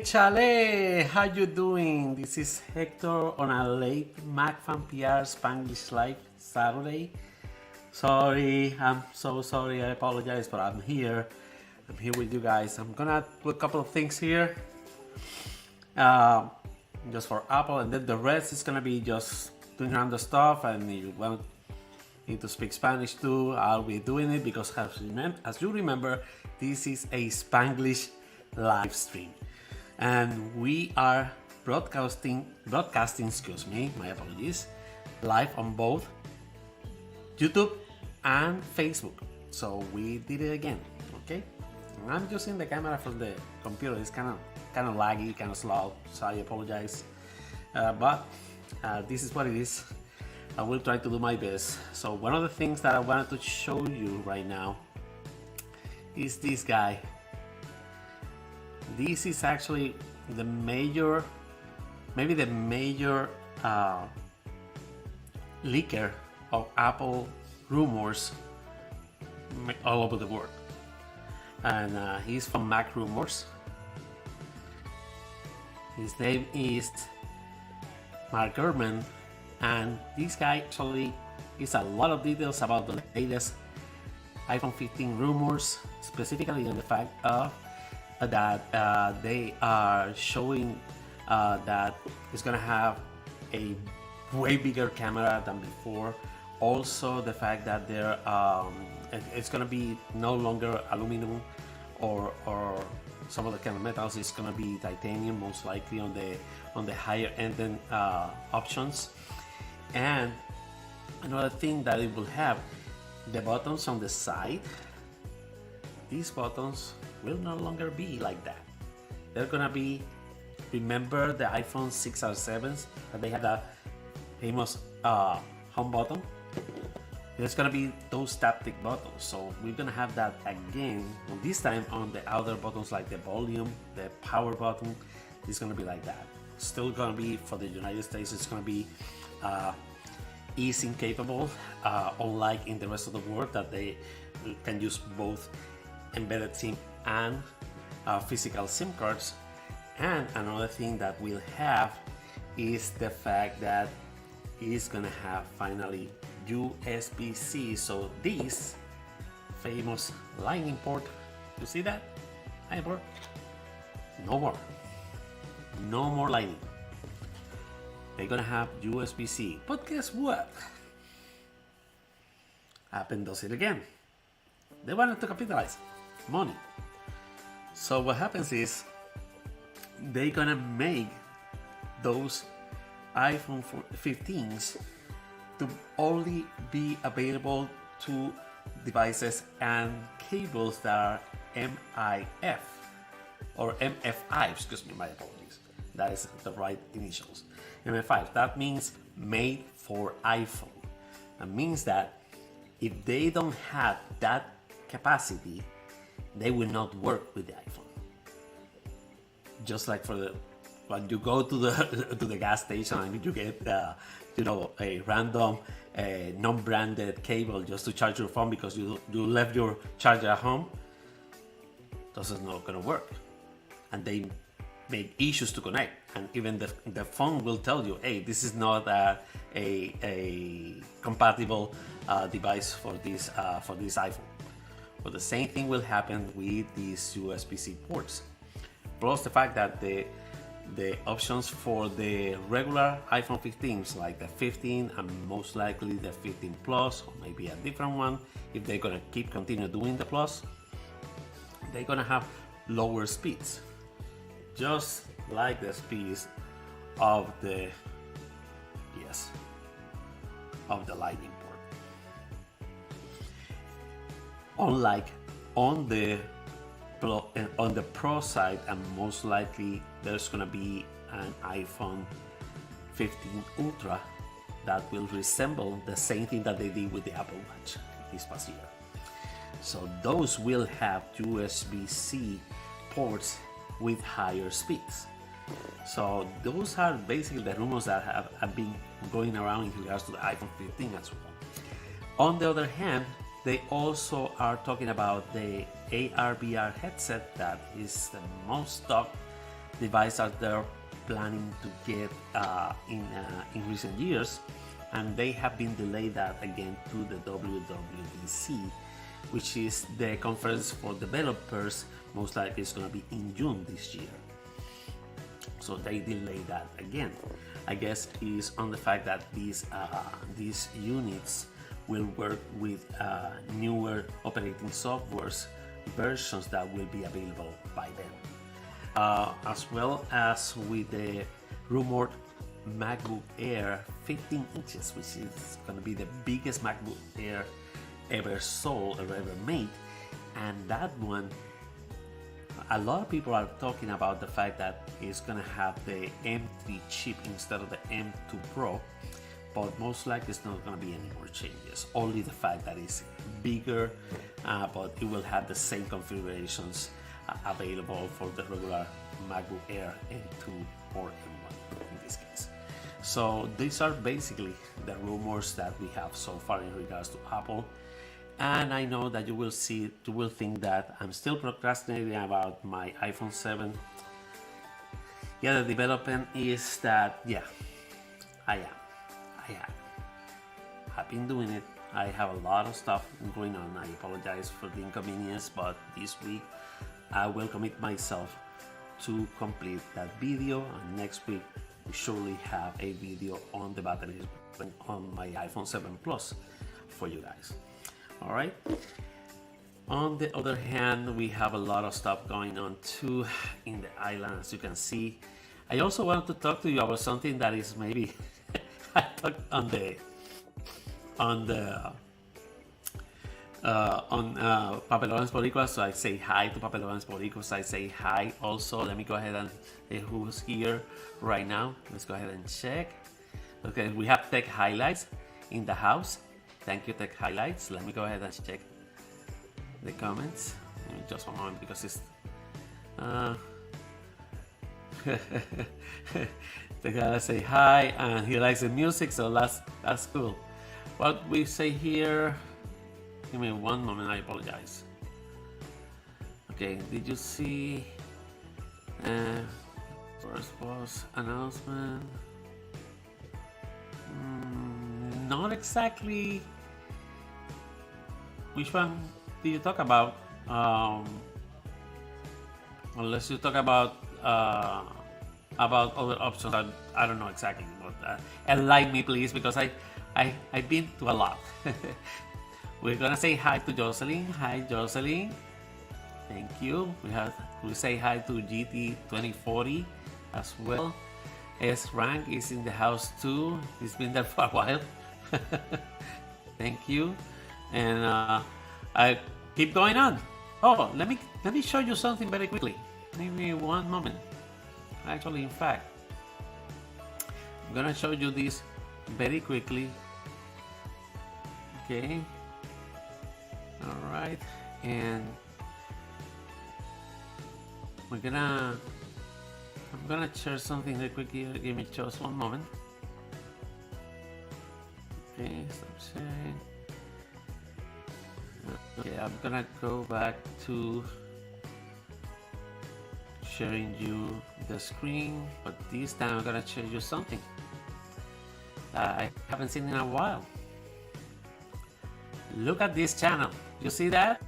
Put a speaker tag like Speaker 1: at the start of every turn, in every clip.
Speaker 1: Chale, how you doing? This is Hector on a late MacFan PR Spanglish Live Saturday. Sorry, I'm so sorry, I apologize, but I'm here. I'm here with you guys. I'm gonna do a couple of things here. Just for Apple, and then the rest is gonna be just doing random stuff, and you want need to speak Spanish too, I'll be doing it because as you remember, this is a Spanglish live stream. And we are broadcasting, excuse me, my apologies, live on both YouTube and Facebook. So we did it again, okay? And I'm using the camera from the computer. It's kind of laggy, kind of slow, so I apologize. But this is what it is. I will try to do my best. So one of the things that I wanted to show you right now is this guy. This is actually the major, maybe the major leaker of Apple rumors all over the world. And he's from Mac Rumors. His name is Mark Gurman, and this guy actually gives a lot of details about the latest iPhone 15 rumors, specifically on the fact of that they are showing that it's gonna have a way bigger camera than before. Also, the fact that it's gonna be no longer aluminum or some of the kind of metals. It's gonna be titanium, most likely on the higher end options. And another thing that it will have, the buttons on the side. These buttons will no longer be like that. They're gonna be, remember the iPhone 6 or 7s that they had a famous home button? There's gonna be those taptic buttons. So we're gonna have that again, and this time on the outer buttons like the volume, the power button. It's gonna be like that. Still gonna be, for the United States, it's gonna be eSIM capable, unlike in the rest of the world that they can use both embedded SIM and physical SIM cards. And another thing that we'll have is the fact that it's gonna have finally USB-C. So this famous lightning port, you see that? Lightning port? No more lightning. They're gonna have USB-C. But guess what? Apple does it again. They wanted to capitalize money. So what happens is they're gonna make those iPhone 15s to only be available to devices and cables that are MIF or MFI, excuse me, my apologies. That is the right initials. MFI, that means made for iPhone. That means that if they don't have that capacity, they will not work with the iPhone. Just like when you go to the gas station and you get a random non-branded cable just to charge your phone because you left your charger at home, this is not gonna work, and they make issues to connect, and even the phone will tell you, hey, this is not a compatible device for this iPhone. But the same thing will happen with these USB-C ports. Plus the fact that the options for the regular iPhone 15s, like the 15 and most likely the 15 Plus, or maybe a different one, if they're gonna continue doing the Plus, they're gonna have lower speeds, just like the speeds of the lightning port. Unlike on the Pro side, and most likely there's gonna be an iPhone 15 Ultra that will resemble the same thing that they did with the Apple Watch this past year. So those will have USB-C ports with higher speeds. So those are basically the rumors that have been going around in regards to the iPhone 15 as well. On the other hand, they also are talking about the AR/VR headset that is the most talked devices that they're planning to get in recent years, and they have been delayed that again to the WWDC, which is the conference for developers. Most likely it's going to be in June this year. So they delay that again. I guess is on the fact that these units will work with newer operating softwares versions that will be available by then. As well as with the rumored MacBook Air 15 inches, which is going to be the biggest MacBook Air ever sold or ever made. And that one, a lot of people are talking about the fact that it's going to have the M3 chip instead of the M2 Pro, but most likely it's not going to be any more changes. Only the fact that it's bigger, but it will have the same configurations available for the regular MacBook Air M2 or M1 in this case. So these are basically the rumors that we have so far in regards to Apple. And I know that you will think that I'm still procrastinating about my iPhone 7. Yeah, the development is that, yeah, I am. I've been doing it. I have a lot of stuff going on. I apologize for the inconvenience, but this week I will commit myself to complete that video, and next week we surely have a video on the battery on my iPhone 7 Plus for you guys. All right. On the other hand, we have a lot of stuff going on too in the island, as you can see. I also want to talk to you about something that is maybe I talked on Papelones Boricuas, so I say hi to Papelones Boricuas. I say hi also. Let me go ahead and who's here right now. Let's go ahead and check. Okay, we have Tech Highlights in the house. Thank you, Tech Highlights. Let me go ahead and check the comments. Just one moment because it's the guy say hi and he likes the music, so that's cool. What we say here, give me one moment, I apologize. Okay, did you see first was announcement? Not exactly. Which one did you talk about? Unless you talk about other options, I don't know exactly. But enlighten me, please, because I've been to a lot. We're gonna say hi to Jocelyn. Hi, Jocelyn. Thank you. We say hi to GT2040 as well. S Rank is in the house too. He's been there for a while. Thank you. And I keep going on. Oh, let me show you something very quickly. Give me one moment. Actually, in fact, I'm gonna show you this very quickly. Okay. All right, and I'm gonna share something very quickly. Give me just one moment. Okay, stop sharing. Okay, I'm gonna go back to sharing you the screen, but this time I'm gonna show you something that I haven't seen in a while. Look at this channel. You see that?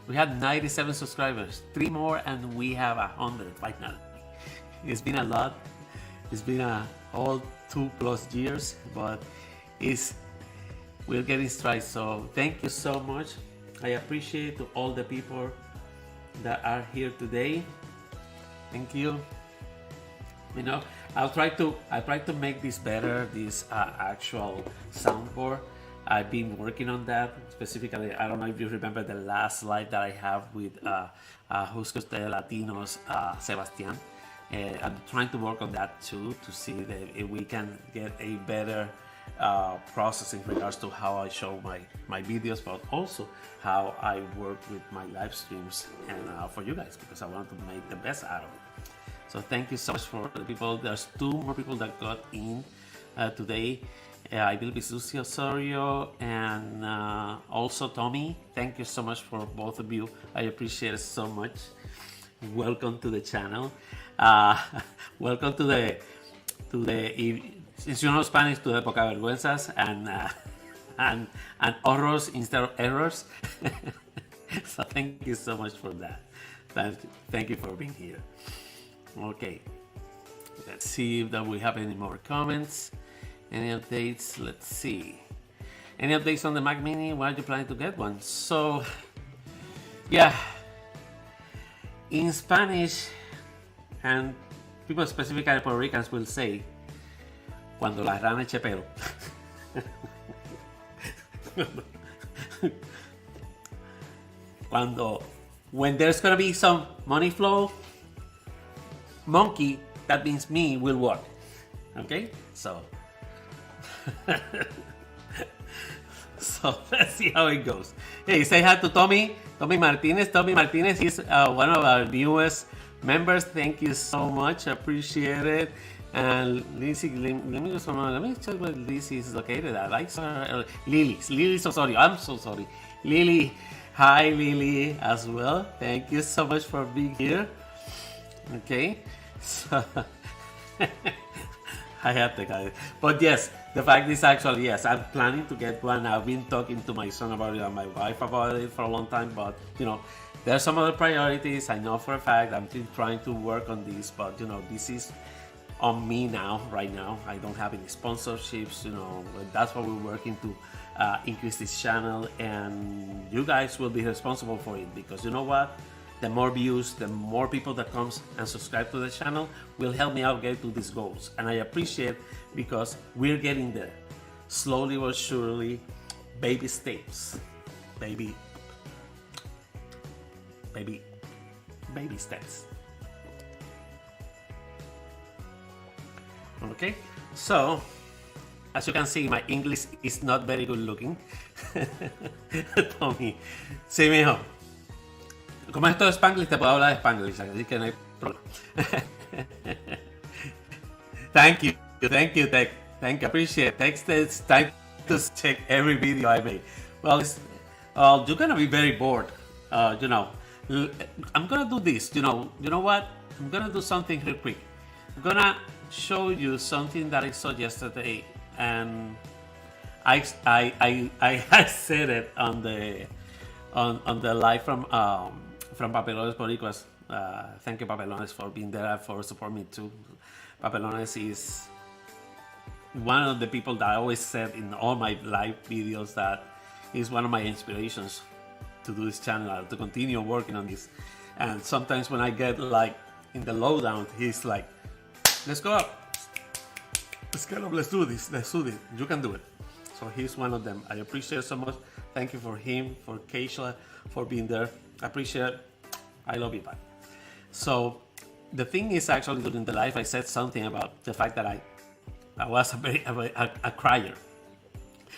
Speaker 1: We had 97 subscribers, 3 more, and we have 100 right now. It's been a lot. It's been all 2+ years, but we're getting stride. So thank you so much. I appreciate to all the people that are here today. Thank you. You know, I'll try to make this better, this actual soundboard. I've been working on that specifically. I don't know if you remember the last slide that I have with Juscos de Latinos, Sebastian. I'm trying to work on that too, to see if we can get a better process in regards to how I show my videos, but also how I work with my live streams and for you guys, because I want to make the best out of it. So thank you so much for the people. There's 2 more people that got in today, I believe it's Lucy Osorio, and also Tommy. Thank you so much for both of you. I appreciate it so much. Welcome to the channel. Welcome to the since you know Spanish, to the poca vergüenzas and horrors instead of errors. So thank you so much for that. Thank you for being here. Okay, let's see if we have any more comments. Any updates? Let's see. Any updates on the Mac Mini? When are you planning to get one? So, yeah, in Spanish, and people specifically Puerto Ricans will say, cuando la rana eche pelo. When there's gonna be some money flow, monkey, that means me, will work. Okay, so so let's see how it goes. Hey, say hi to Tommy Martinez. Tommy Martinez, he's one of our newest members. Thank you so much, appreciate it. And Lizzie, let me check where Lizzie is located at. I saw her, Lily, so sorry, I'm so sorry. Lily, hi Lily as well. Thank you so much for being here. Okay, so I have to get it. But yes, the fact is actually, yes, I'm planning to get one. I've been talking to my son about it and my wife about it for a long time, but you know, there are some other priorities. I know for a fact I'm still trying to work on this, but you know, this is on me now, right now. I don't have any sponsorships, you know, that's what we're working to increase this channel, and you guys will be responsible for it, because you know what? The more views, the more people that comes and subscribe to the channel will help me out get to these goals. And I appreciate, because we're getting there. Slowly but surely, baby steps. Baby steps. Okay, so as you can see, my English is not very good looking. Tommy, sí, mijo. Como esto es Spanglish, te puedo hablar de Spanglish, así que no hay problema. Thank you, thank you, appreciate it. Takes this time to check every video I make. Well, you're gonna be very bored, you know. I'm gonna do this, you know what? I'm gonna do something real quick. I'm gonna show you something that I saw yesterday, and I said it on the live from Papelones Boricuas. Thank you, Papelones, for being there, for supporting me too. Papelones is one of the people that I always said in all my live videos that is one of my inspirations to do this channel, to continue working on this. And sometimes when I get like in the lowdown, he's like, let's go up, let's do this, you can do it. So he's one of them. I appreciate it so much. Thank you for him, for Keisha, for being there. I appreciate it. I love you, bye. So the thing is, actually during the live I said something about the fact that I was a crier,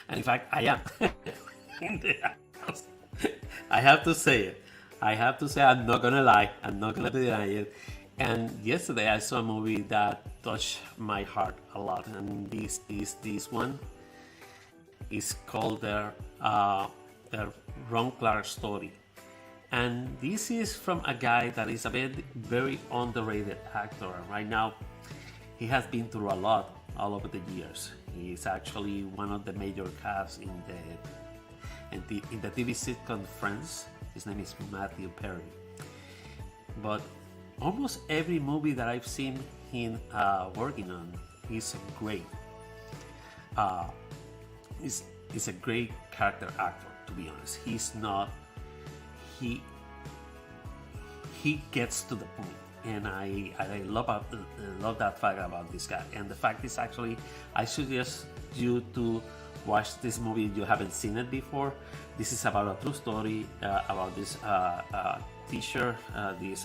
Speaker 1: and in fact I am. In the house. I have to say it. I'm not gonna lie, I'm not gonna deny it. And yesterday I saw a movie that touched my heart a lot, and this one is called the Ron Clark story. And this is from a guy that is a very underrated actor. Right now, he has been through a lot all over the years. He's actually one of the major casts in the TV sitcom Friends. His name is Matthew Perry. But almost every movie that I've seen him working on, he's great. He's a great character actor, to be honest. He gets to the point, and I love that fact about this guy. And the fact is, actually, I suggest you to watch this movie if you haven't seen it before. This is about a true story about this teacher, this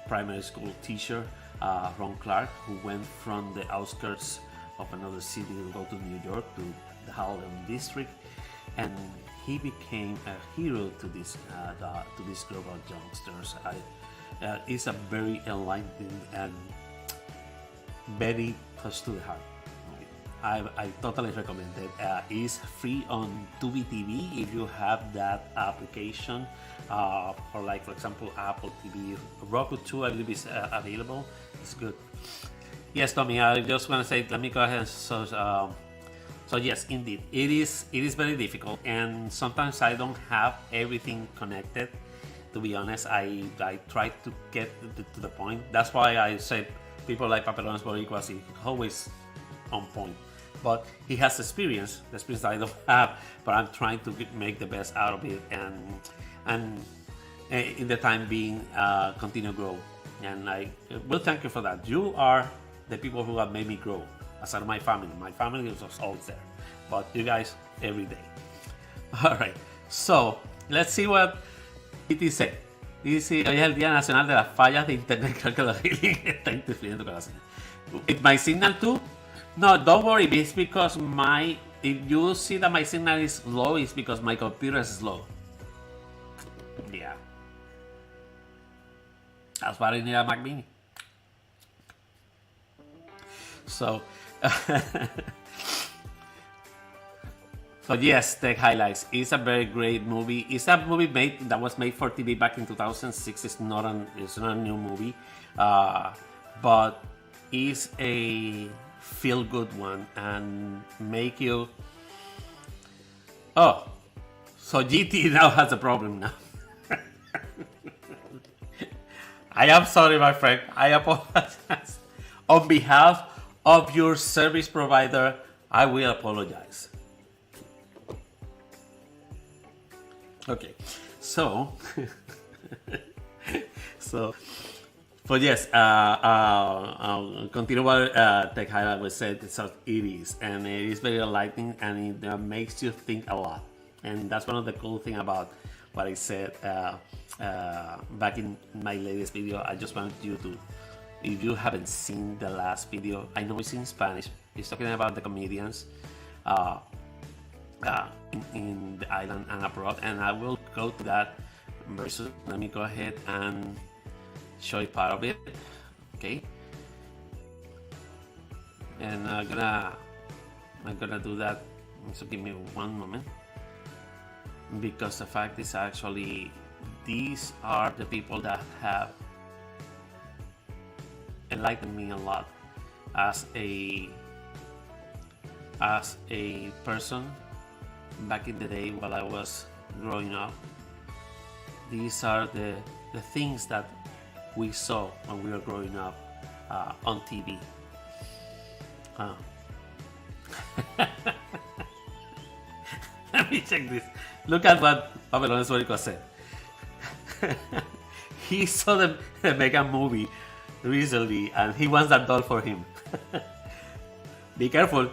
Speaker 1: primary school teacher, Ron Clark, who went from the outskirts of another city to go to New York, to the Harlem district, and he became a hero to this group of youngsters. It's a very enlightening and very close to the heart. I totally recommend it. It's free on Tubi TV if you have that application. Or like, for example, Apple TV. Roku 2, I believe, is available. It's good. Yes, Tommy, I just want to say, let me go ahead. So yes, indeed, it is very difficult, and sometimes I don't have everything connected. To be honest, I try to get to the point. That's why I say people like Papelones Boricuas is always on point. But he has experience, the experience I don't have, but I'm trying to make the best out of it, and in the time being, continue to grow. And I will thank you for that. You are the people who have made me grow, as are my family. My family is always there, but you guys every day. All right, so let's see what it is said. Dice, hoy es el Día Nacional de las Fallas de Internet. Creo que lo está interfiriendo con la señal. With my signal too? No, don't worry. It's because if you see that my signal is low, it's because my computer is slow. Yeah. That's why I need a Mac Mini. So, so yes, Tech Highlights is a very great movie. It's a movie that was made for TV back in 2006. It's not a new movie, but it's a feel-good one and make you. Oh, so GT now has a problem now. I am sorry, my friend. I apologize. On behalf of your service provider, I will apologize. Okay, so but yes, I'll continue what Tech Highlight was said. So it is, and it is very enlightening, and it makes you think a lot. And that's one of the cool thing about what I said back in my latest video. I just wanted you to, if you haven't seen the last video, I know it's in Spanish. It's talking about the comedians in the island and abroad, and I will go to that versus. Let me go ahead and show you part of it, okay? And I'm gonna do that. So give me one moment, because the fact is actually these are the people that have enlightened me a lot as a person back in the day while I was growing up. These are the things that we saw when we were growing up on TV. Let me check this. Look at what Papelones Boricuas said. He saw the Megan movie recently and he wants that doll for him. Be careful,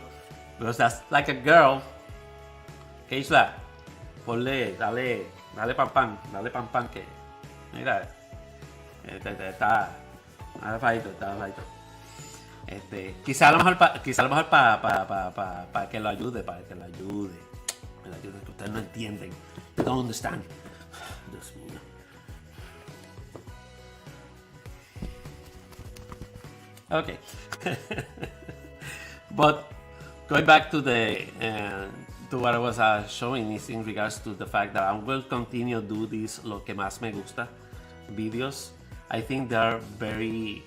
Speaker 1: because that's like a girl. ¿Qué hizo? Ponle, dale pan que. Mira, está bajito. Quizá a lo mejor para que lo ayude, que ustedes no entienden. You don't understand. Dios mío. Okay. But going back to to what I was showing is in regards to the fact that I will continue to do these lo que más me gusta videos. I think they are very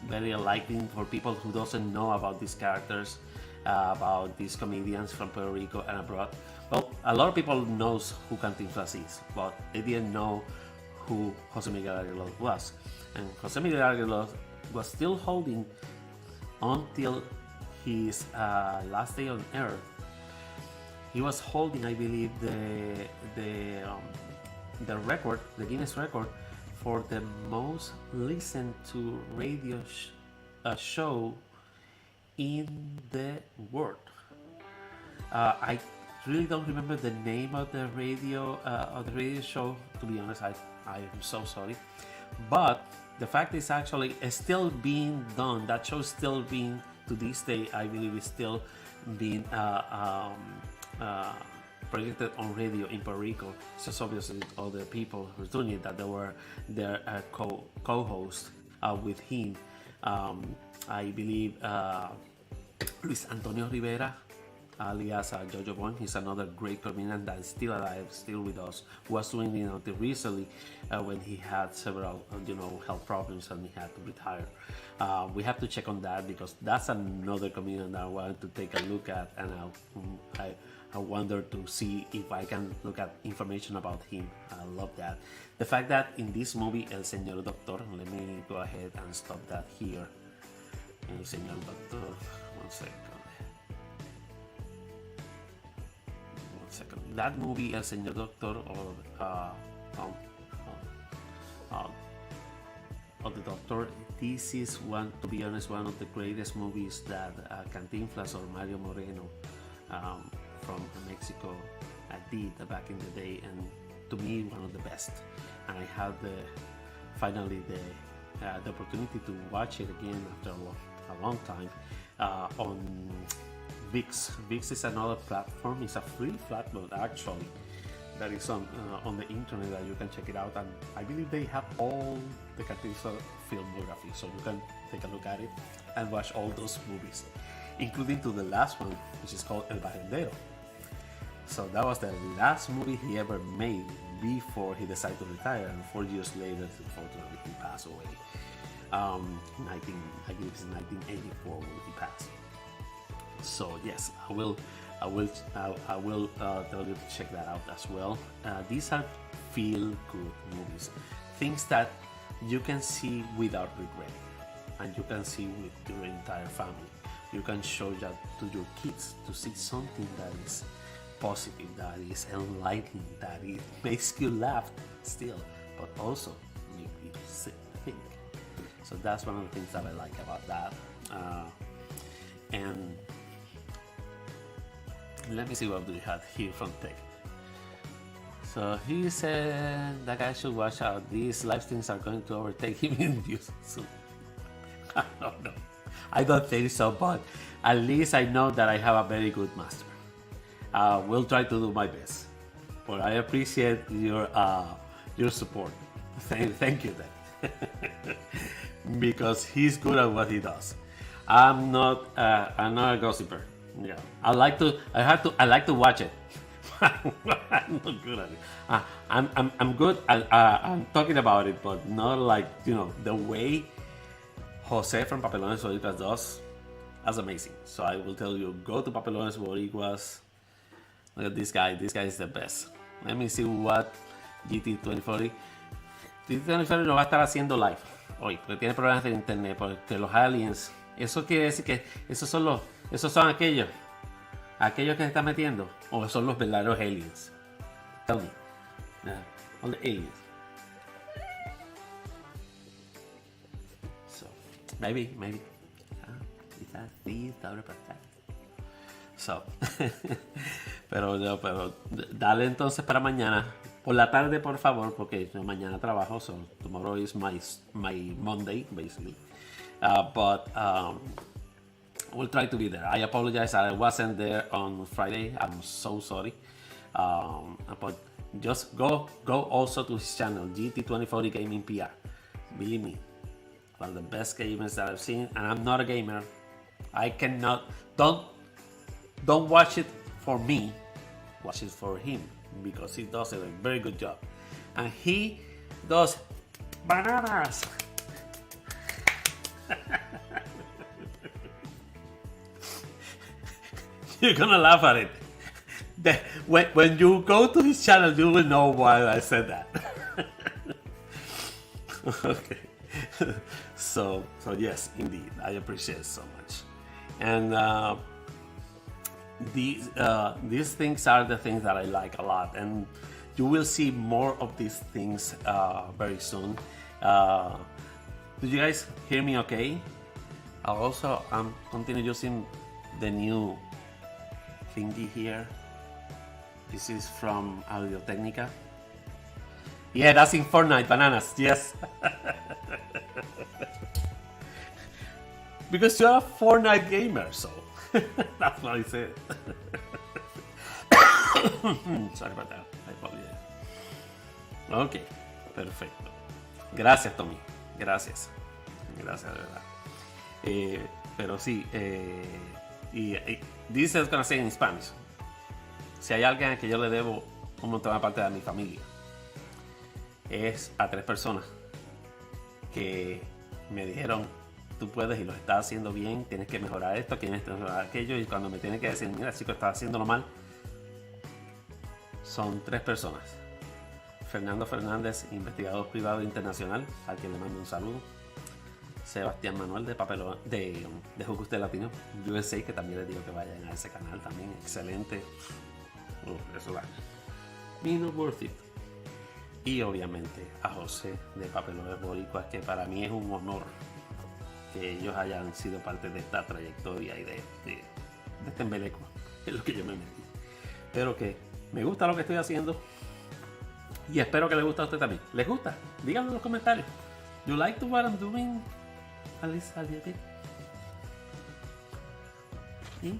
Speaker 1: enlightening for people who doesn't know about these characters, about these comedians from Puerto Rico and abroad. Well, a lot of people knows who Cantinflas is, but they didn't know who Jose Miguel Arguello was. And Jose Miguel Arguello was still holding until his last day on earth. He was holding, I believe, the record, the Guinness record, for the most listened to radio show in the world. I really don't remember the name of the radio show. To be honest, I am so sorry. But the fact is actually still being done. That show is still being, to this day, I believe, is still being projected on radio in Puerto Rico. It's just obviously all the people who's doing it, that they were their co-host with him I believe Luis Antonio Rivera, alias Jojo Bon. He's another great comedian that is still alive, still with us. Was doing it until recently when he had several, health problems and he had to retire. We have to check on that because that's another comedian that I wanted to take a look at, and I wonder to see if I can look at information about him. I love that. The fact that in this movie, El Señor Doctor, let me go ahead and stop that here. El Señor Doctor, 1 second. That movie, El Señor Doctor, or The Doctor, this is one, to be honest, one of the greatest movies that Cantinflas or Mario Moreno from Mexico did back in the day, and to me, one of the best. And I had finally the opportunity to watch it again after a long time on VIX. VIX is another platform. It's a free platform actually that is on the internet that you can check it out, and I believe they have all the Cantinflas filmography, so you can take a look at it and watch all those movies, including to the last one, which is called El Barrendero. So that was the last movie he ever made before he decided to retire, and 4 years later, unfortunately, he passed away. I believe it's 1984 when he passed. So yes, I will tell you to check that out as well. These are feel-good movies, things that you can see without regret, and you can see with your entire family. You can show that to your kids to see something that is positive, that is enlightening, that it makes you laugh still, but also make you think. So that's one of the things that I like about that. And let me see what we have here from Tech. So he said that guy should watch out. These live streams are going to overtake him in views soon. I don't know. I don't think so, but at least I know that I have a very good master. Will try to do my best. But I appreciate your support. Thank you, Dad. Because he's good at what he does. I'm not a gossiper. Yeah, I like to watch it. I'm not good at it. I'm good. I'm talking about it, but not like the way Jose from Papelones Boricuas does. That's amazing. So I will tell you, go to Papelones Boricuas. Look at this guy. This guy is the best. Let me see what GT2040. GT2040 lo va a estar haciendo live hoy, porque tiene problemas de internet, porque los aliens. Eso quiere decir que esos son aquellos que se están metiendo, o son los verdaderos aliens. Tell me. All the aliens. So maybe. Quizás sí, sobre practicar. So, pero dale entonces para mañana por la tarde, por favor, porque yo mañana trabajo. So tomorrow is my Monday basically. But we'll try to be there. I apologize I wasn't there on Friday. I'm so sorry. But just go also to his channel, GT2040 Gaming PR. Believe me, one of the best gamers that I've seen. And I'm not a gamer. I cannot. Don't watch it for me. Watch it for him, because he does a very good job, and he does bananas. You're gonna laugh at it. When you go to his channel, you will know why I said that. Okay. So yes, indeed, I appreciate it so much. And these things are the things that I like a lot, and you will see more of these things very soon. Do you guys hear me okay? Also, I'm continue using the new thingy here. This is from Audio Technica. Yeah, that's in Fortnite, bananas, yes. Because you're a Fortnite gamer, so that's what I said. Sorry about that, I apologize. Ok, perfecto. Gracias, Tommy, gracias. Gracias, de verdad. Pero sí, this is gonna say in Spanish. Si hay alguien a que yo le debo un montón aparte de mi familia, es a 3 personas que me dijeron: tú puedes y lo estás haciendo bien, tienes que mejorar esto, tienes que mejorar aquello. Y cuando me tienen que decir: mira, chico, estás haciéndolo mal, son 3 personas. Fernando Fernández, investigador privado internacional, al que le mando un saludo. Sebastián Manuel de Juguste Latino USA, que también les digo que vayan a ese canal también, excelente. Eso va. Vino worth it. Y obviamente a José de Papelones Boricuas, que para mí es un honor que ellos hayan sido parte de esta trayectoria y de este embeleco en lo que yo me metí. Pero que me gusta lo que estoy haciendo y espero que les guste a usted también. ¿Les gusta? Díganlo en los comentarios. You like what I'm doing? At least a little bit. ¿Sí?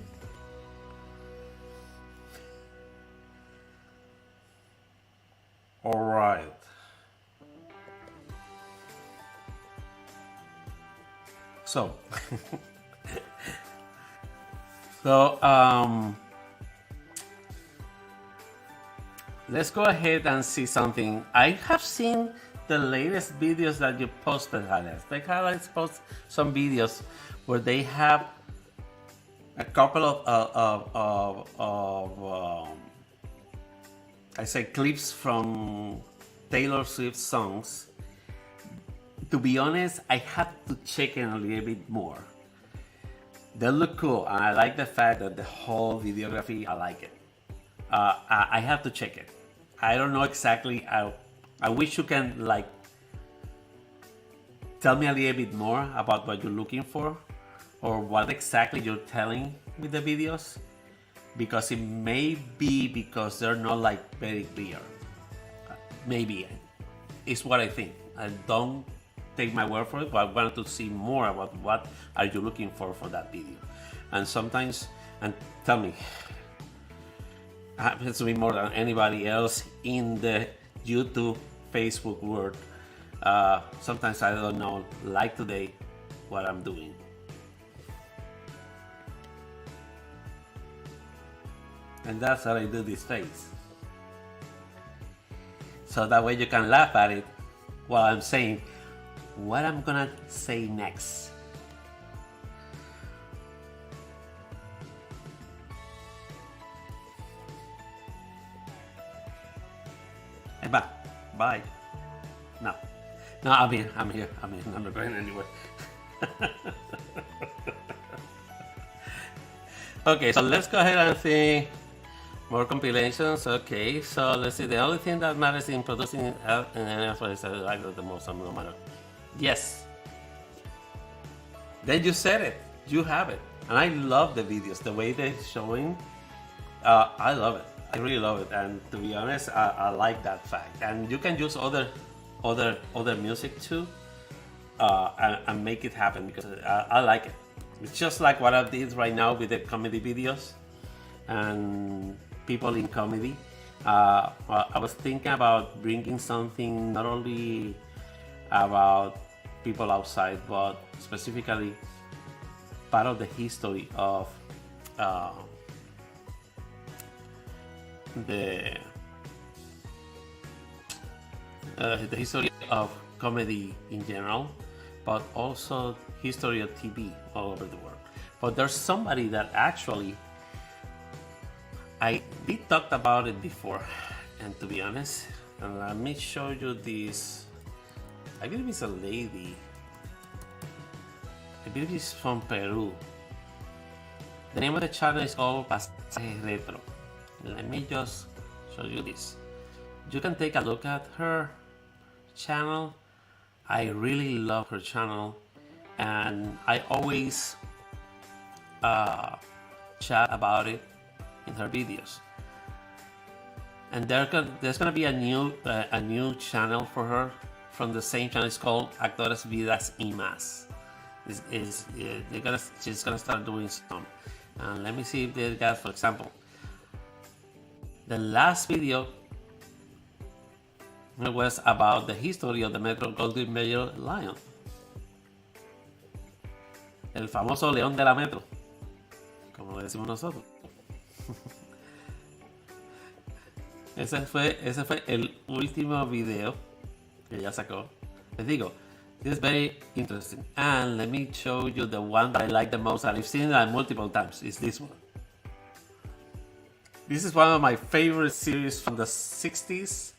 Speaker 1: All right. So, let's go ahead and see something. I have seen the latest videos that you posted, Alex. They have posted some videos where they have a couple of I say clips from Taylor Swift songs. To be honest, I have to check in a little bit more. They look cool, and I like the fact that the whole videography, I like it. I have to check it. I don't know exactly. I wish you can like tell me a little bit more about what you're looking for, or what exactly you're telling with the videos, because it may be because they're not like very clear. Maybe it's what I think. I don't take my word for it, but I wanted to see more about what are you looking for that video. And sometimes, and tell me, happens to me more than anybody else in the YouTube, Facebook world. Sometimes I don't know, like today, what I'm doing. And that's how I do this face. So that way you can laugh at it while I'm saying what I'm gonna say next. Hey, bye. No, I'm here. I'm not going anywhere. Okay, so let's go ahead and see more compilations. Okay, so let's see. The only thing that matters in producing an effort is like the most no matter. Yes. Then you said it. You have it, and I love the videos. The way they're showing, I love it. I really love it. And to be honest, I like that fact. And you can use other music too, and make it happen, because I like it. It's just like what I did right now with the comedy videos and people in comedy. I was thinking about bringing something not only about people outside, but specifically part of the history of the history of comedy in general, but also history of TV all over the world. But there's somebody that actually, we talked about it before, and to be honest, and let me show you this. I believe it's a lady. I believe it's from Peru. The name of the channel is called Pasaje Retro. Let me just show you this. You can take a look at her channel. I really love her channel, and I always chat about it in her videos. And there's gonna be a new channel for her from the same channel. It's called Actores Vidas y Más. She's gonna start doing some. And let me see if they got, for example, the last video was about the history of the Metro Goldwyn Mayer Lion. El famoso león de la metro, como le decimos nosotros. Ese fue el último video que ya sacó. Les digo, this is very interesting. And let me show you the one that I like the most, and I've seen it multiple times, is this one. This is one of my favorite series from the 60s.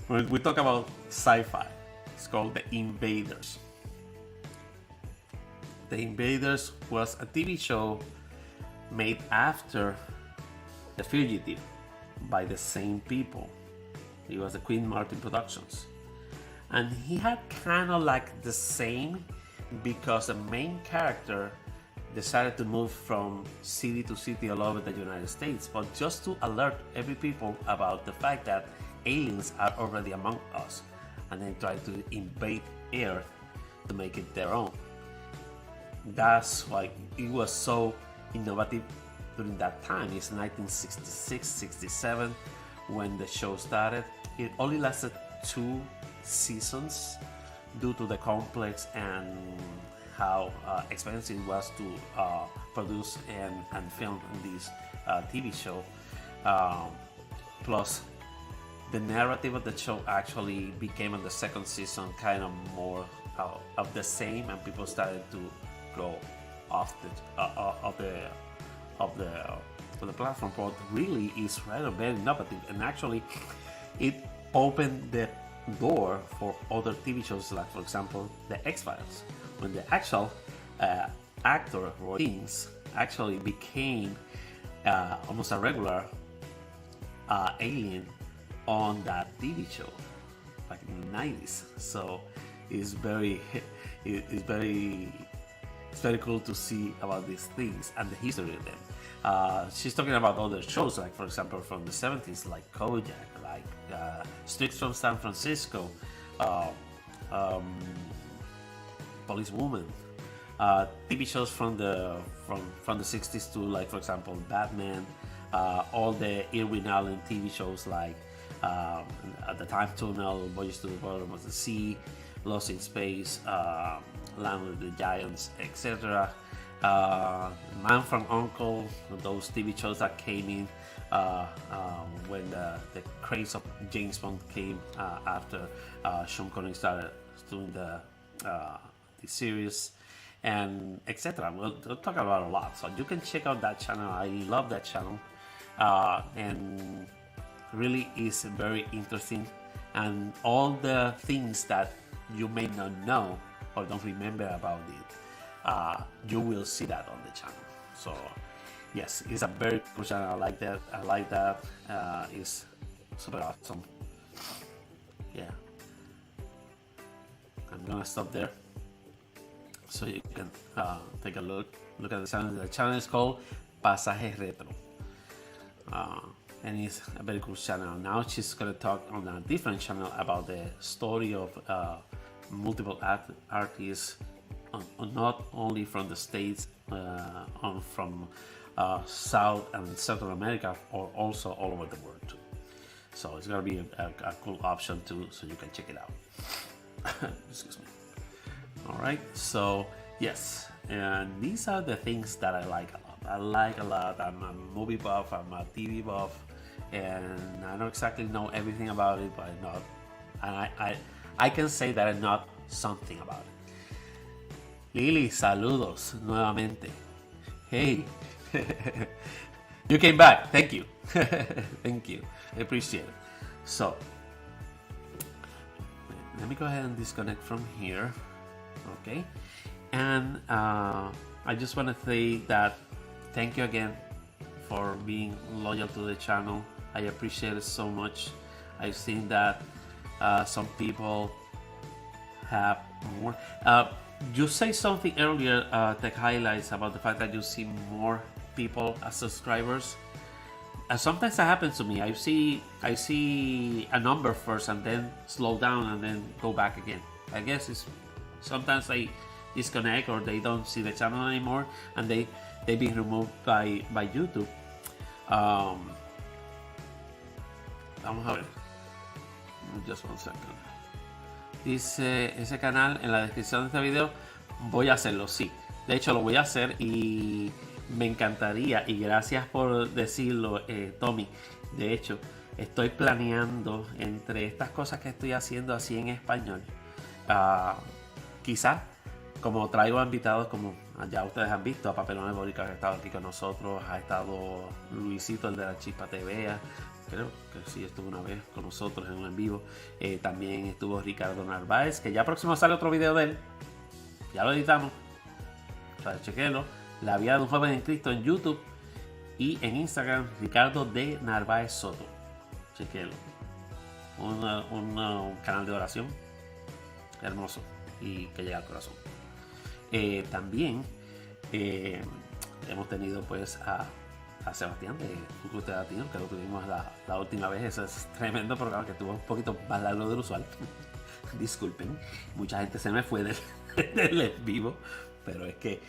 Speaker 1: When we talk about sci-fi, it's called The Invaders. The Invaders was a TV show made after The Fugitive by the same people. It was the Queen Martin Productions. And he had kind of like the same, because the main character decided to move from city to city all over the United States, but just to alert every people about the fact that aliens are already among us, and then try to invade Earth to make it their own. That's why it was so innovative during that time. It's 1966, 67 when the show started. It only lasted 2 seasons due to the complex and how expensive it was to produce and film this TV show. Plus, the narrative of the show actually became on the second season kind of more of the same, and people started to go off the platform. But really, is rather very innovative, and actually, it opened the door for other TV shows, like for example, The X-Files, when the actual actor Roy Deans actually became almost a regular alien on that TV show back in the 90s. So it's very cool to see about these things and the history of them. She's talking about other shows, like for example from the 70s, like Kojak, like Streets from San Francisco, Policewoman, TV shows from the 60s too, like for example Batman, all the Irwin Allen TV shows like The Time Tunnel, Voyage to the Bottom of the Sea, Lost in Space, Land of the Giants, etc. Man from U.N.C.L.E., those TV shows that came in when the craze of James Bond came after Sean Connery started doing the series, and etc. We'll talk about a lot, so you can check out that channel. I love that channel, and really is very interesting, and all the things that you may not know or don't remember about it, you will see that on the channel. So yes, it's a very cool channel. I like that. It's super awesome. Yeah, I'm gonna stop there so you can take a look at the channel. The channel is called Pasaje Retro, and it's a very cool channel. Now she's gonna talk on a different channel about the story of multiple artists, not only from the States, from South and Central America, or also all over the world too. So it's gonna be a cool option too, so you can check it out. Excuse me. All right, so yes, and these are the things that I like a lot. I like a lot. I'm a movie buff, I'm a TV buff, and I don't exactly know everything about it, but I know, and I can say that I know something about it. Lily, saludos nuevamente. Hey, you came back. Thank you. Thank you. I appreciate it. So, let me go ahead and disconnect from here. Okay. And I just want to say that thank you again for being loyal to the channel. I appreciate it so much. I've seen that some people have more. You say something earlier, Tech Highlights, about the fact that you see more people as subscribers. Sometimes that happens to me. I see a number first and then slow down and then go back again. I guess it's sometimes they disconnect or they don't see the channel anymore and they being removed by YouTube. Vamos a ver. Just one second. Dice ese canal en la descripción de este video. Voy a hacerlo, sí. De hecho, lo voy a hacer y me encantaría. Y gracias por decirlo, Tommy. De hecho, estoy planeando entre estas cosas que estoy haciendo así en español. Quizás, como traigo invitados, como ya ustedes han visto, a Papelón de Borica ha estado aquí con nosotros. Ha estado Luisito, el de la Chispa TV. Creo que sí estuvo una vez con nosotros en un en vivo. También estuvo Ricardo Narváez, que ya próximo sale otro video de él. Ya lo editamos. O sea, chequenlo. La vida de un joven en Cristo en YouTube y en Instagram, Ricardo de Narváez Soto. Chequenlo. Un canal de oración hermoso y que llega al corazón. También hemos tenido pues a Sebastián de Cucuta Latino, que lo tuvimos la última vez. Eso es tremendo programa que tuvo un poquito más largo del usual. Disculpen, mucha gente se me fue del en vivo, pero es que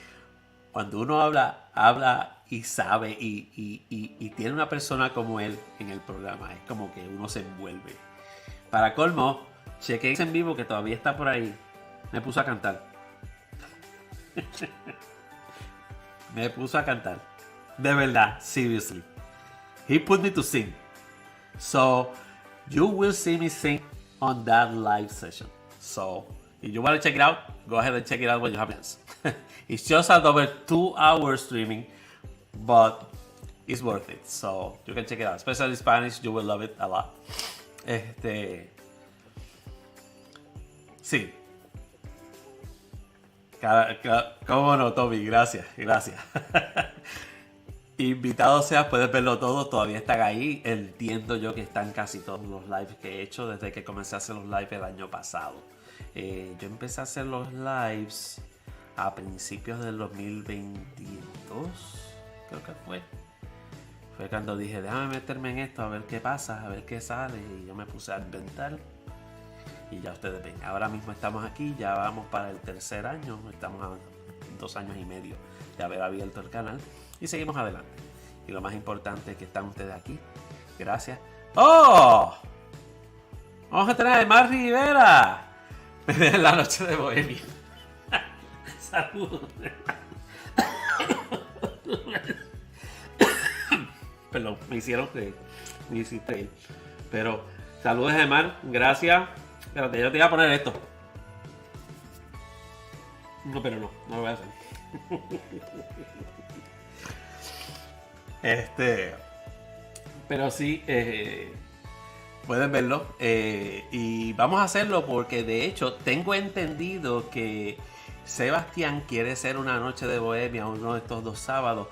Speaker 1: cuando uno habla y sabe y tiene una persona como él en el programa, es como que uno se envuelve. Para colmo, chequéis en vivo que todavía está por ahí. Me puso a cantar. Me puso a cantar. De verdad, seriously. He put me to sing. So, you will see me sing on that live session. So, if you want to check it out, go ahead and check it out when you have chance. It's just at over 2 hours streaming, but it's worth it. So, you can check it out. Especially in Spanish, you will love it a lot. Sí. ¿Cómo no, Tommy? Gracias. Invitado seas, puedes verlo todo, todavía están ahí. Entiendo yo que están casi todos los lives que he hecho desde que comencé a hacer los lives el año pasado. Yo empecé a hacer los lives a principios del 2022, creo que fue. Fue cuando dije, déjame meterme en esto, a ver qué pasa, a ver qué sale. Y yo me puse a inventar. Y ya ustedes ven, ahora mismo estamos aquí, ya vamos para el tercer año. Estamos a 2 años y medio de haber abierto el canal. Y seguimos adelante. Y lo más importante es que están ustedes aquí. Gracias. ¡Oh! Vamos a tener a Mar Rivera en la noche de Bohemia. Saludos. Perdón, me hicieron reír. Me hiciste reír. Pero saludos, Emar. Gracias. Espérate, yo te iba a poner esto. No, pero no lo voy a hacer. Pero sí, pueden verlo. Y vamos a hacerlo porque de hecho tengo entendido que Sebastián quiere hacer una noche de Bohemia uno de estos 2 sábados.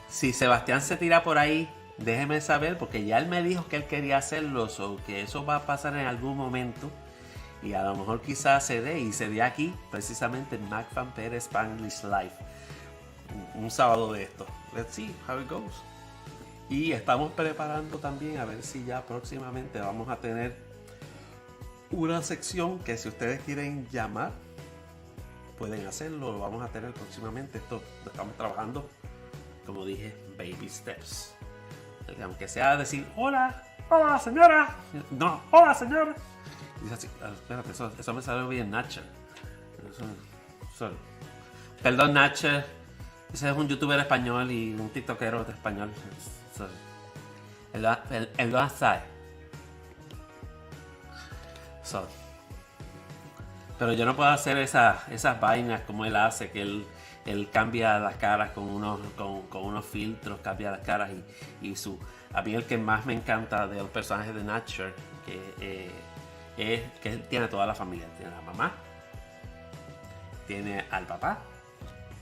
Speaker 1: Si Sebastián se tira por ahí, déjeme saber, porque ya él me dijo que él quería hacerlo, o que eso va a pasar en algún momento. Y a lo mejor quizás se dé aquí, precisamente en MacFan Pérez Spanglish Live. Un sábado de esto. Let's see how it goes. Y estamos preparando también a ver si ya próximamente vamos a tener una sección que si ustedes quieren llamar, pueden hacerlo. Lo vamos a tener próximamente. Esto lo estamos trabajando, como dije, baby steps. Aunque sea decir, hola señora. No, hola señora. Dice así, espérate, eso me salió bien, Nacher. Sorry. Perdón, Nacher. Ese es un youtuber español y un tiktokero de español. Sorry. Él lo sabe. Sorry. Pero yo no puedo hacer esas vainas como él hace, que él cambia las caras con unos filtros, cambia las caras y a mí el que más me encanta de los personajes de Nacher, es que él tiene toda la familia. Tiene a la mamá, tiene al papá,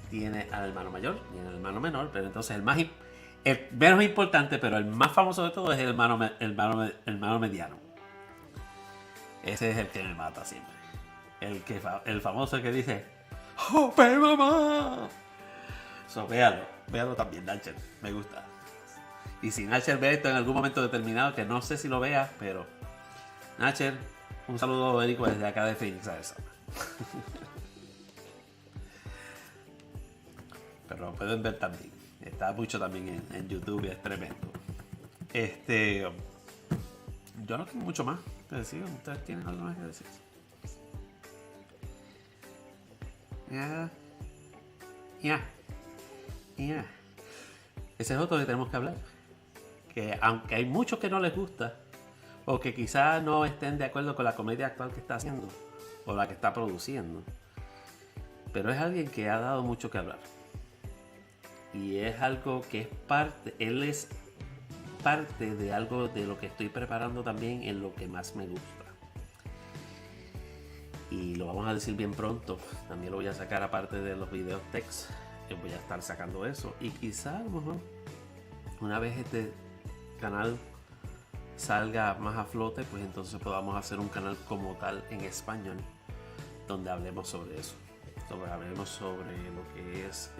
Speaker 1: tiene al hermano mayor y al hermano menor, pero entonces el menos importante, pero el más famoso de todos es el hermano mediano. Ese es el que me mata siempre. El famoso que dice, ¡oh, mamá! So, véalo también, Nacher, me gusta. Y si Nacher ve esto en algún momento determinado, que no sé si lo vea, pero Nacher, un saludo Erico desde acá de Phoenix, Arizona. Pero lo pueden ver también. Está mucho también en YouTube y es tremendo. Yo no tengo mucho más que decir. ¿Ustedes tienen algo más que decir? Ya. Ese es otro que tenemos que hablar. Que aunque hay muchos que no les gusta, o que quizás no estén de acuerdo con la comedia actual que está haciendo, o la que está produciendo, pero es alguien que ha dado mucho que hablar. Y es algo que es parte, él es parte de algo de lo que estoy preparando también en lo que más me gusta. Y lo vamos a decir bien pronto. También lo voy a sacar aparte de los videos text. Voy a estar sacando eso. Y quizá a lo mejor una vez este canal salga más a flote, pues entonces podamos hacer un canal como tal en español donde hablemos sobre eso. Hablemos sobre lo que es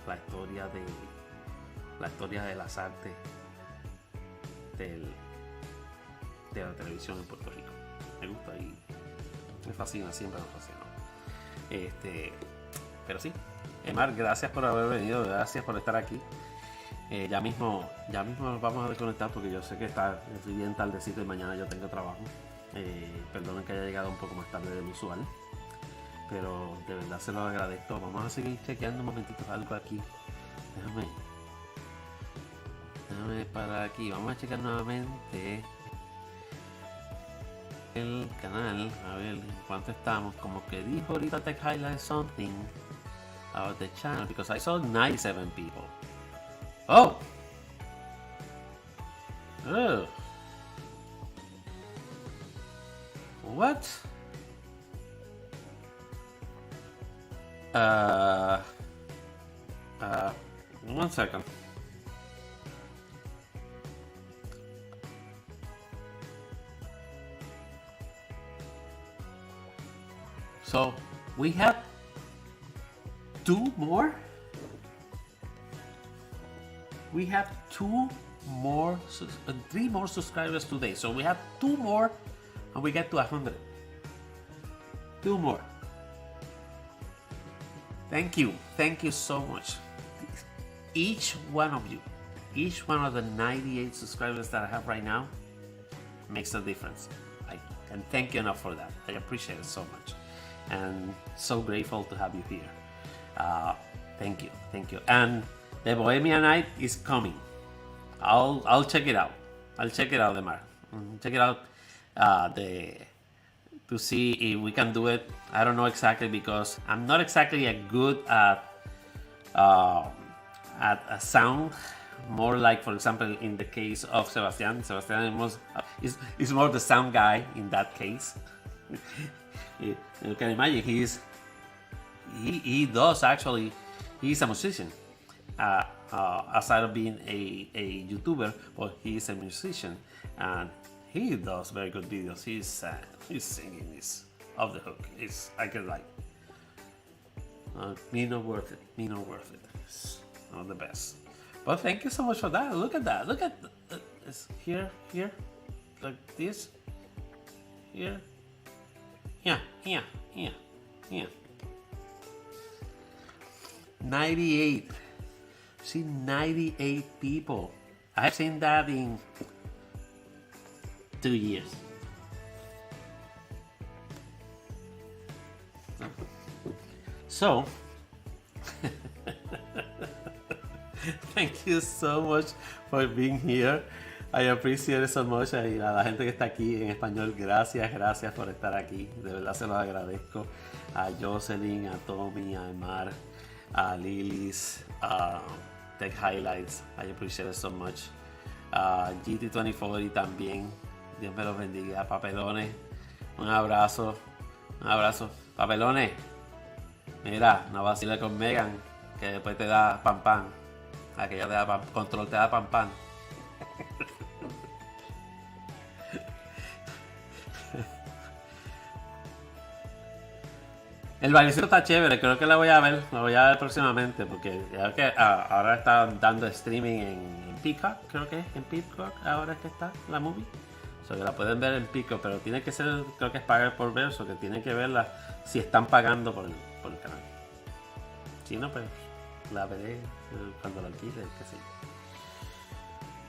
Speaker 1: la historia de las artes de la televisión en Puerto Rico. Me gusta y me fascina, siempre me fascina. Pero sí, Emar, gracias por haber venido, gracias por estar aquí. Ya mismo nos vamos a desconectar porque yo sé que estoy bien tardecito y mañana yo tengo trabajo. Perdonen que haya llegado un poco más tarde de lo usual, pero de verdad se lo agradezco. Vamos a seguir chequeando un momentito algo aquí. Déjame parar aquí. Vamos a checar nuevamente el canal, a ver en cuánto estamos. Como que dijo ahorita Tech Highlight something about the channel because I saw 97 people. Oh! What? 1 second. So we have 2 more. We have 3 more subscribers today. So we have 2 more and we get to 100. 2 more. Thank you so much. Each one of you, each one of the 98 subscribers that I have right now makes a difference. I can thank you enough for that. I appreciate it so much. And so grateful to have you here. Thank you. And the Bohemian Night is coming. I'll check it out. Demar. Check it out. To see if we can do it. I don't know exactly because I'm not exactly good at a sound. More like, for example, in the case of Sebastian. Sebastian is more the sound guy in that case. You can imagine he does actually. He's a musician. Aside of being a YouTuber, but he's a musician and he does very good videos. His singing is off the hook. I can like me not worth it. It's one of the best. But thank you so much for that. Look at that. Look at it's here, like this. Here. Yeah. 98. See, 98 people. I have seen that in 2 years. So, thank you so much for being here. I appreciate it so much. Y a la gente que está aquí en español, gracias por estar aquí. De verdad se los agradezco. A Jocelyn, a Tommy, a Emar, a Lilis, a Tech Highlights. I appreciate it so much. GT2040 también. Dios me los bendiga. Papelones, un abrazo. Papelones, mira, no vaciles con Megan, que después te da pan. Aquella te da control, te da pan. El bailecito está chévere, creo que lo voy a ver próximamente, porque ya que ahora está dando streaming en Peacock, creo que es en Peacock, ahora es que está la movie. So, que la pueden ver en Peacock, pero tiene que ser, creo que es pagar por verso, que tienen que verla si están pagando por el canal. Si no, pues la veré cuando la alquile, qué sé yo.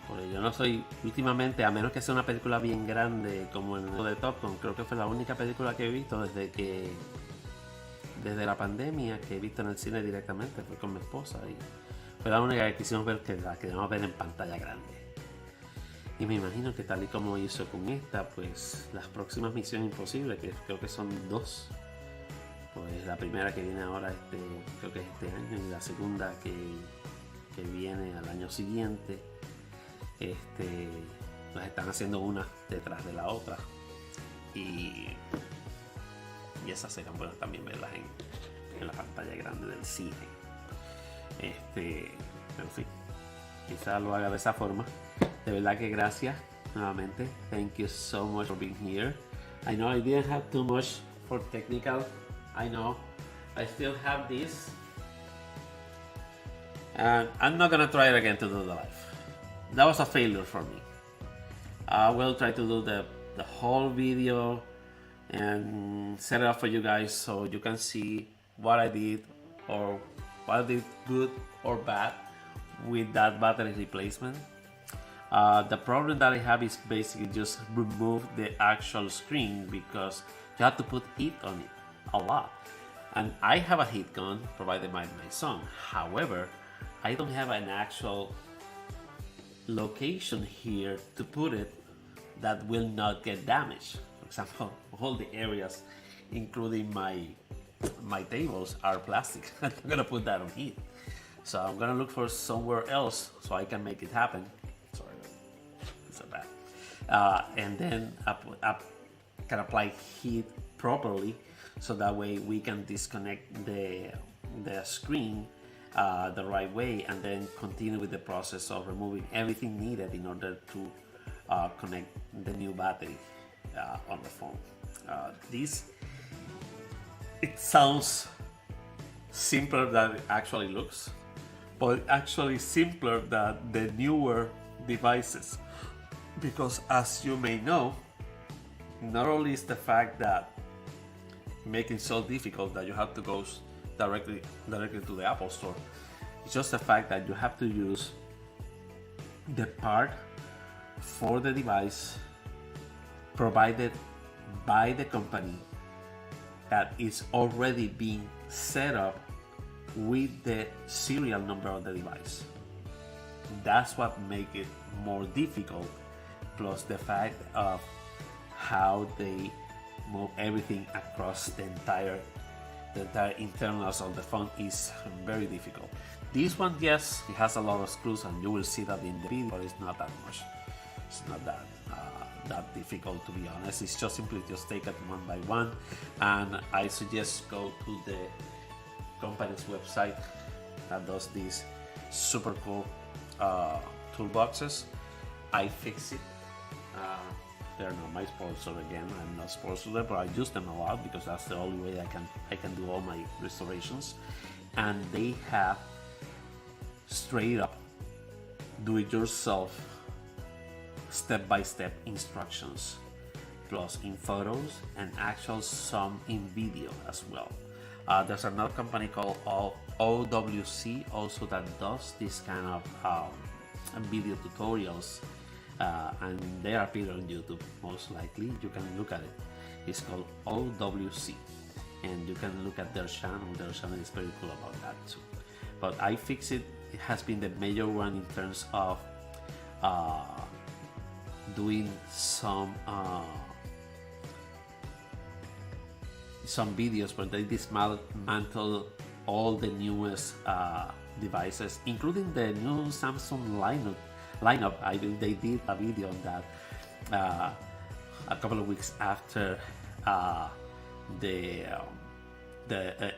Speaker 1: Porque yo no soy, últimamente, a menos que sea una película bien grande como el de Top Gun, creo que fue la única película que he visto desde desde la pandemia que he visto en el cine directamente fue con mi esposa y fue la única que quisimos ver, que la queríamos ver en pantalla grande. Y me imagino que tal y como hizo con esta, pues las próximas Misiones Imposibles, que creo que son 2, pues la primera que viene ahora creo que es este año, y la segunda que viene al año siguiente, las están haciendo una detrás de la otra, y esas serán buenas también verlas en la pantalla grande del cine. Pero sí, quizás lo haga de esa forma. De verdad que gracias nuevamente. Thank you so much for being here. I know I didn't have too much for technical. I know. I still have this. And I'm not gonna try it again to do the live. That was a failure for me. I will try to do the whole video and set it up for you guys so you can see what I did, or what I did good or bad with that battery replacement. The problem that I have is basically just remove the actual screen, because you have to put heat on it a lot. And I have a heat gun provided by my son. However, I don't have an actual location here to put it that will not get damaged. For example, all the areas, including my tables, are plastic. I'm not gonna put that on heat. So I'm gonna look for somewhere else so I can make it happen. Sorry, it's so bad. And then I can apply heat properly, so that way we can disconnect the screen the right way, and then continue with the process of removing everything needed in order to connect the new battery on the phone. It sounds simpler than it actually looks, but actually simpler than the newer devices, because as you may know, not only is the fact that making it so difficult that you have to go directly to the Apple Store, it's just the fact that you have to use the part for the device provided by the company that is already being set up with the serial number of the device. That's what makes it more difficult, plus the fact of how they move everything across the entire internals of the phone is very difficult. This one, yes, it has a lot of screws, and you will see that in the video, but it's not that much. It's not that difficult, to be honest. It's just simply just take it one by one, and I suggest go to the company's website that does these super cool toolboxes. iFixit. They're not my sponsor again. I'm not sponsored them, but I use them a lot because that's the only way I can do all my restorations. And they have straight up do-it-yourself step-by-step instructions, plus in photos and actual some in video as well. There's another company called OWC also that does this kind of video tutorials, and they appear on YouTube most likely. You can look at it. It's called OWC, and you can look at their channel. Their channel is very cool about that too. But iFixit, it has been the major one in terms of doing some videos where they dismantle all the newest devices, including the new Samsung lineup. They did a video on that a couple of weeks after the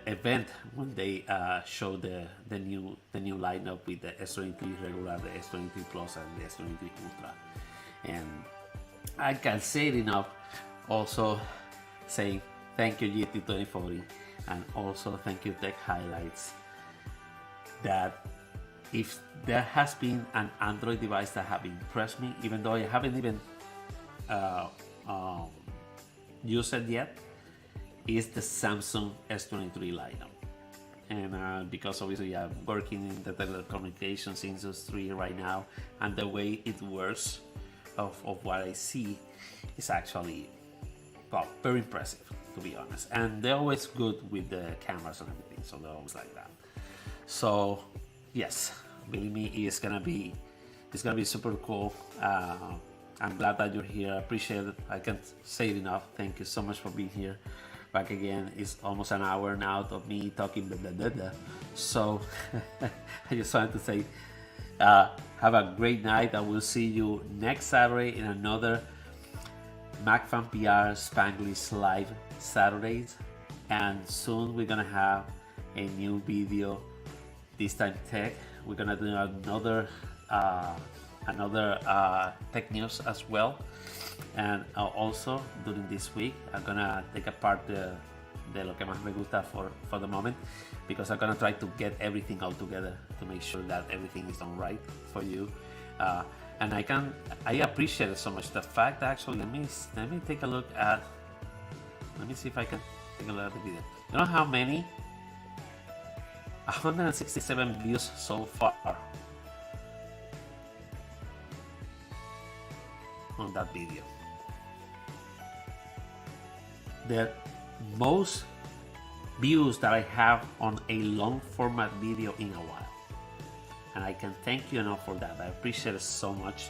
Speaker 1: event, when they showed the new lineup with the S23 regular, the S23 Plus, and the S23 Ultra. And I can say it enough, also saying thank you GT2040, and also thank you Tech Highlights, that if there has been an Android device that have impressed me, even though I haven't even used it yet, is the Samsung S23 lineup. And because obviously I'm working in the telecommunications industry right now, and the way it works of what I see is actually, well, very impressive. to be honest. And they're always good with the cameras and everything, so they're always like that. So yes, believe me, it's gonna be super cool. I'm glad that you're here. I appreciate it. I can't say it enough. Thank you so much for being here. Back again. It's almost an hour now of me talking blah, blah, blah, blah. So I just wanted to say have a great night. I will see you next Saturday in another MacFan PR Spanglish Live Saturdays, and soon we're gonna have a new video, this time tech. We're gonna do another tech news as well, and also during this week I'm gonna take apart the lo que más me gusta for the moment, because I'm gonna try to get everything all together to make sure that everything is done right for you. And I appreciate it so much. The fact, actually, let me take a look at, let me see if I can take a look at the video. You know how many? 167 views so far on that video. The most views that I have on a long format video in a while. And I can thank you enough for that. I appreciate it so much.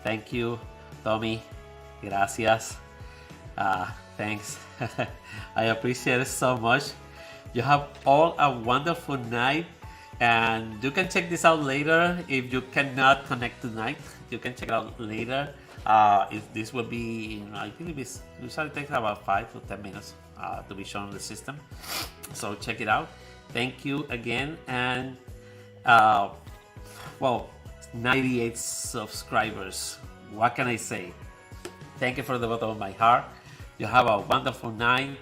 Speaker 1: Thank you, Tommy. Gracias. Thanks. I appreciate it so much. You have all a wonderful night, and you can check this out later. If you cannot connect tonight, you can check it out later. If this will be, I think it usually takes about 5 to 10 minutes to be shown on the system. So check it out. Thank you again, and well, 98 subscribers. What can I say? Thank you from the bottom of my heart. You have a wonderful night.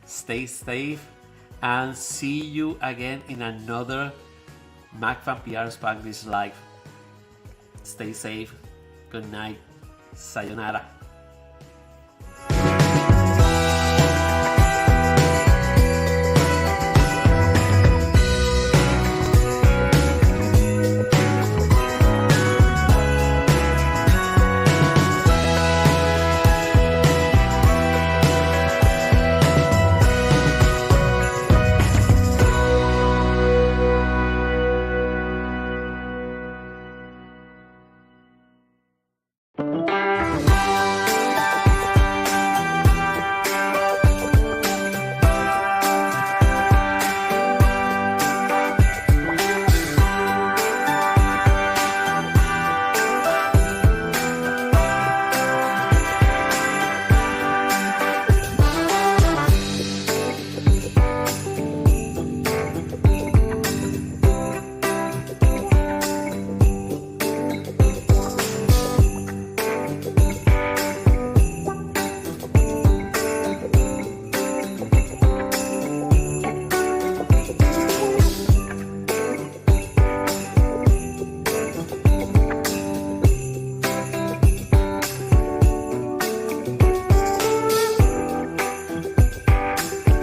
Speaker 1: Stay safe, and see you again in another MacFan PR Spanglish Live. Stay safe. Good night. Sayonara.